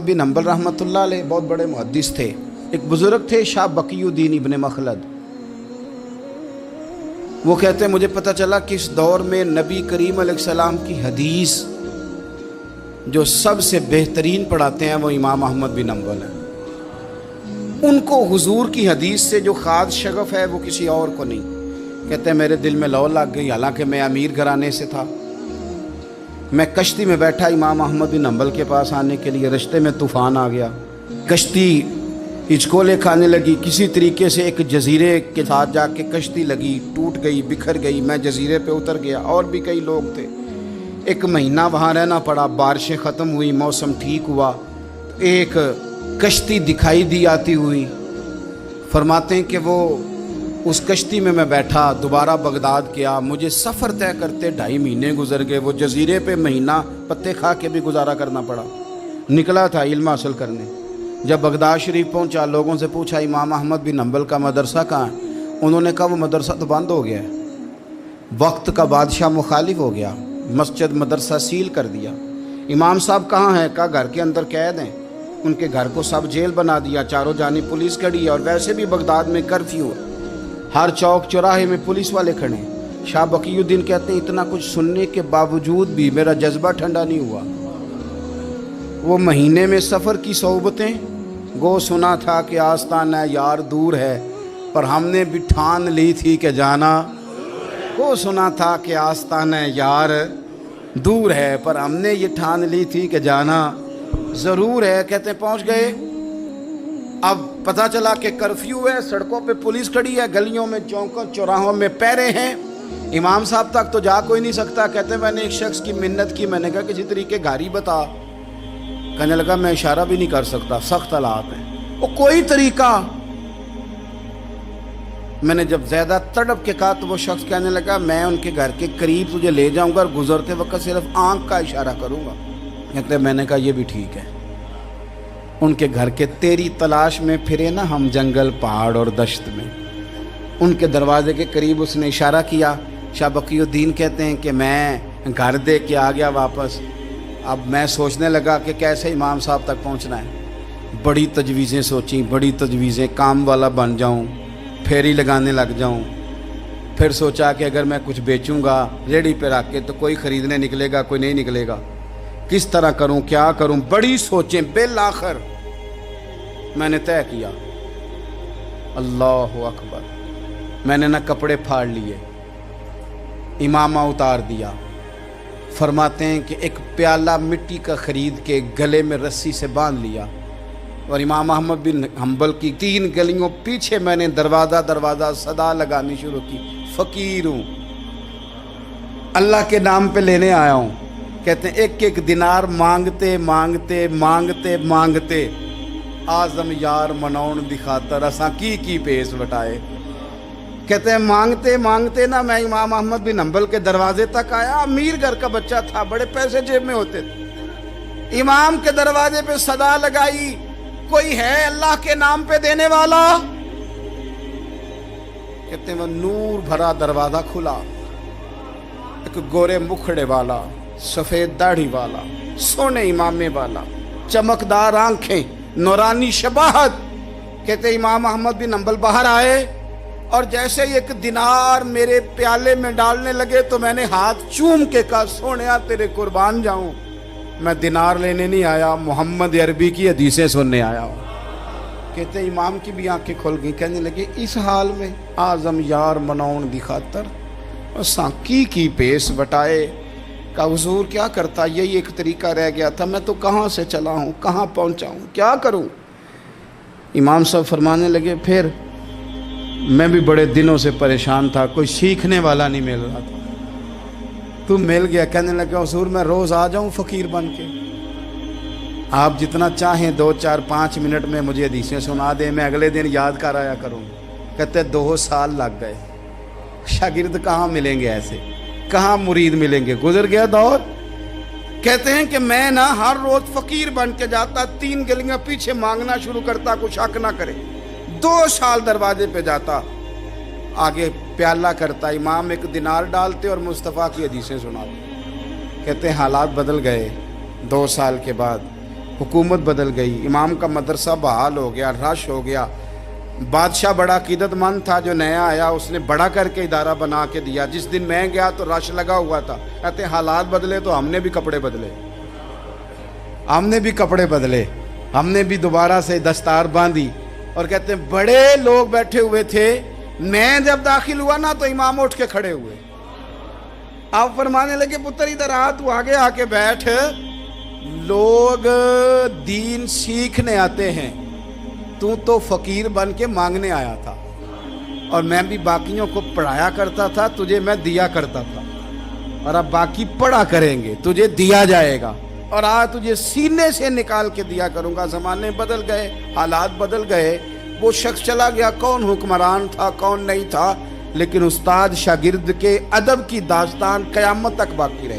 बिन humble रहमतुल्लाह अलैह बहुत बड़े मुहद्दिस थे। एक बुज़ुर्ग थे शाह बकीउद्दीन इब्न मखलद। वो कहते हैं मुझे पता चला कि इस दौर में नबी करीम अलैहिस्सलाम की हदीस जो सबसे बेहतरीन पढ़ाते हैं वो इमाम अहमद बिन हम्बल हैं। उनको हुजूर की हदीस से जो ख़ास शगफ़ है वो किसी और को नहीं। कहते हैं मेरे दिल में लौ लग गई, हालांकि मैं अमीर घराने से था। मैं कश्ती में बैठा इमाम अहमद बिन हम्बल के पास आने के लिए, रास्ते में तूफ़ान आ गया, कश्ती हिचकोले खाने लगी। किसी तरीके से एक जजीरे के साथ जाके कश्ती लगी, टूट गई, बिखर गई। मैं जजीरे पे उतर गया, और भी कई लोग थे। एक महीना वहाँ रहना पड़ा। बारिशें ख़त्म हुई, मौसम ठीक हुआ, एक कश्ती दिखाई दी आती हुई। फरमाते हैं कि वो उस कश्ती में मैं बैठा, दोबारा बगदाद गया। मुझे सफ़र तय करते 2.5 महीने गुजर गए। वो जजीरे पे महीना पत्ते खा के भी गुजारा करना पड़ा। निकला था इल्म हासिल करने। जब बगदाद शरीफ पहुंचा, लोगों से पूछा इमाम अहमद बिन हम्बल का मदरसा कहाँ है? उन्होंने कहा वो मदरसा तो बंद हो गया है, वक्त का बादशाह मुखालिफ हो गया, मस्जिद मदरसा सील कर दिया। इमाम साहब कहाँ हैं? कहा घर के अंदर कैद हैं। उनके घर को सब जेल बना दिया, चारों जानिब पुलिस खड़ी है, और वैसे भी बगदाद में कर्फ्यू है, हर चौक चौराहे में पुलिस वाले खड़े हैं। शाह बकीउद्दीन कहते हैं इतना कुछ सुनने के बावजूद भी मेरा जज्बा ठंडा नहीं हुआ। वो महीने में सफ़र की सोबतें गो सुना था कि आस्ताना यार दूर है, पर हमने भी ठान ली थी कि जाना। वो सुना था कि आस्ताना यार दूर है, पर हमने ये ठान ली थी कि जाना ज़रूर है। कहते पहुँच गए। अब पता चला कि कर्फ्यू है, सड़कों पे पुलिस खड़ी है, गलियों में चौकों चौराहों में पैरे हैं। इमाम साहब तक तो जा कोई नहीं सकता। कहते मैंने एक शख्स की मिन्नत की, मैंने कहा किसी तरीके गाड़ी बता। कहने लगा मैं इशारा भी नहीं कर सकता, सख्त हालात हैं। वो कोई तरीका। मैंने जब ज़्यादा तड़प के कहा तो वो शख्स कहने लगा मैं उनके घर के करीब तुझे ले जाऊंगा और गुजरते वक्त सिर्फ आंख का इशारा करूंगा। कहते मैंने कहा ये भी ठीक है। उनके घर के तेरी तलाश में फिरे ना हम जंगल पहाड़ और दश्त में। उनके दरवाजे के करीब उसने इशारा किया। शाह बकीउद्दीन कहते हैं कि मैं घर दे के आ गया वापस। अब मैं सोचने लगा कि कैसे इमाम साहब तक पहुंचना है। बड़ी तजवीज़ें सोची, बड़ी तजवीज़ें, काम वाला बन जाऊं, फेरी लगाने लग जाऊं। फिर सोचा कि अगर मैं कुछ बेचूंगा रेडी पे रख के तो कोई ख़रीदने निकलेगा, कोई नहीं निकलेगा। किस तरह करूं, क्या करूं, बड़ी सोचें। बिल आखिर मैंने तय किया, अल्लाह अकबर। मैंने ना कपड़े फाड़ लिए, इमामा उतार दिया। फरमाते हैं कि एक प्याला मिट्टी का ख़रीद के गले में रस्सी से बांध लिया, और इमाम अहमद बिन हम्बल की 3 गलियों पीछे मैंने दरवाज़ा दरवाज़ा सदा लगानी शुरू की, फ़कीर हूँ, अल्लाह के नाम पे लेने आया हूँ। कहते हैं एक एक दिनार मांगते मांगते मांगते मांगते आज़म यार मनौन दिखातर असा की पेश बटाए। कहते हैं मांगते मांगते ना मैं इमाम अहमद बिन हम्बल के दरवाजे तक आया। अमीर घर का बच्चा था, बड़े पैसे जेब में होते थे। इमाम के दरवाजे पे सदा लगाई, कोई है अल्लाह के नाम पे देने वाला? कहते हैं वो नूर भरा दरवाजा खुला। एक गोरे मुखड़े वाला, सफ़ेद दाढ़ी वाला, सोने इमामे वाला, चमकदार आंखें, नूरानी शबाहत। कहते इमाम अहमद बिन हम्बल बाहर आए, और जैसे ही एक दिनार मेरे प्याले में डालने लगे तो मैंने हाथ चूम के कहा सोनिया तेरे कुर्बान जाऊं, मैं दिनार लेने नहीं आया, मोहम्मद अरबी की हदीसें सुनने आया हूँ। कहते इमाम की भी आंखें खुल गई। कहने लगे इस हाल में आज़म यार मनौन दिखातर साकी की पेश बटाए। का हुजूर क्या करता, यही एक तरीका रह गया था। मैं तो कहाँ से चला हूँ, कहाँ पहुँचा हूँ, क्या करूँ? इमाम साहब फरमाने लगे फिर मैं भी बड़े दिनों से परेशान था, कोई सीखने वाला नहीं मिल रहा था, तू मिल गया। कहने लगा हुजूर मैं रोज़ आ जाऊँ फ़कीर बन के, आप जितना चाहें 2, 4, 5 मिनट में मुझे हदीसें सुना दें, मैं अगले दिन याद कर आया करूँ। कहते 2 साल लग गए। शागिर्द कहाँ मिलेंगे ऐसे, कहाँ मुरीद मिलेंगे, गुजर गया दौर। कहते हैं कि मैं ना हर रोज़ फ़कीर बन के जाता, 3 गलियां पीछे मांगना शुरू करता, कुछ शक ना करे। 2 साल दरवाजे पे जाता, आगे प्याला करता, इमाम एक दिनार डालते और मुस्तफ़ा की हदीसें सुनाते। कहते हैं हालात बदल गए। 2 साल के बाद हुकूमत बदल गई, इमाम का मदरसा बहाल हो गया, रश हो गया। बादशाह बड़ा अकीदतमंद था, जो नया आया उसने बड़ा करके इदारा बना के दिया। जिस दिन मैं गया तो रश लगा हुआ था। कहते हालात बदले तो हमने भी कपड़े बदले, हमने भी दोबारा से दस्तार बांधी। और कहते हैं बड़े लोग बैठे हुए थे, मैं जब दाखिल हुआ ना तो इमाम उठ के खड़े हुए। आप फरमाने लगे पुत्र इधर आ, तू आगे आके बैठ। लोग दीन सीखने आते हैं, तू तो फकीर बन के मांगने आया था। और मैं भी बाकियों को पढ़ाया करता था, तुझे मैं दिया करता था। और अब बाकी पढ़ा करेंगे, तुझे दिया जाएगा। और आज तुझे सीने से निकाल के दिया करूंगा। ज़माने बदल गए, हालात बदल गए, वो शख्स चला गया। कौन हुक्मरान था कौन नहीं था, लेकिन उस्ताद शागिर्द के अदब की दास्तान क़यामत तक बाकी रहे।